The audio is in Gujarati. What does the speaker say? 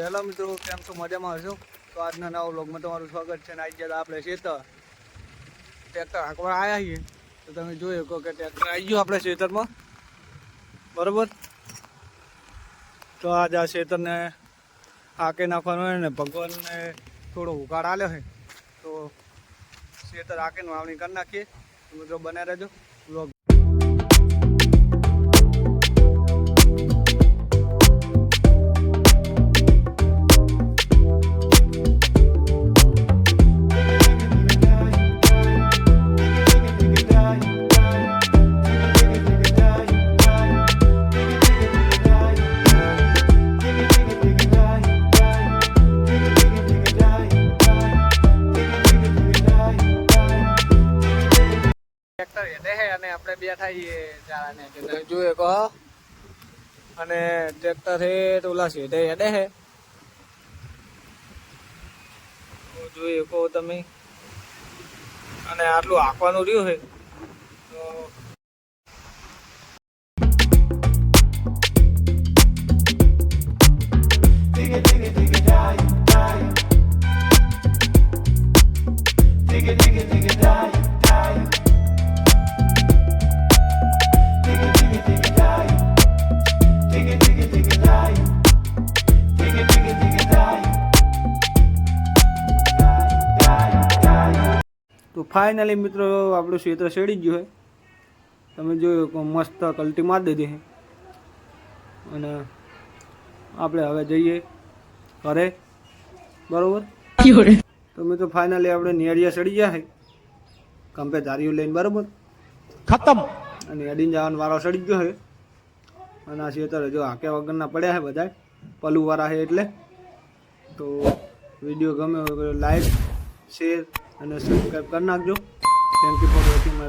હેલો મિત્રો, કેમ છો? મજામાં હશો? તો આજના નવા વ્લોગમાં તમારું સ્વાગત છે. અને આજે આપણે ટ્રેક્ટર હાંકવા આવ્યા છીએ. તો તમે જોઈ શકો કે ટ્રેક્ટર આવી ગયું આપણે ખેતરમાં, બરાબર. તો આજ આ ખેતરને હાંકી નાખવાનું હોય ને ભગવાનને થોડો ઉઘાડ આલ્યો છે, તો ખેતર હાંકીને વાવણી કરી નાખીએ. મિત્રો બને રહેજો વ્લોગ. ટ્રેક્ટર હેડે છે અને આપણે બેઠા છીએ ચારાને, તમે જોઈ કહો. અને ટ્રેક્ટર છે તો ઓલા હેડે છે, જોઈ કહો તમે. અને આટલું હાંકવાનું રહ્યું છે તો ફાઇનલી મિત્રો આપણું ખેતર શેડી ગયું છે. તમે જોયું મસ્ત કલટી મારી દીધી છે. અને આપણે હવે જઈએ ઘરે, બરોબર. તો મિત્રો ફાઇનલી આપણે નિયરિયા ચડી ગયા છે કંપે ધારીઓ લઈને, બરોબર. ખતમ. અને હેડીને જવાનો વારો ચડી ગયો છે. અને આ ખેતર જો હાંક્યા વગરના પડ્યા છે બધા પલુવાળા છે એટલે. તો વિડીયો ગમે લાઈક, શેર અને સબસ્ક્રાઈબ કરી નાખજો. Thank you for watching my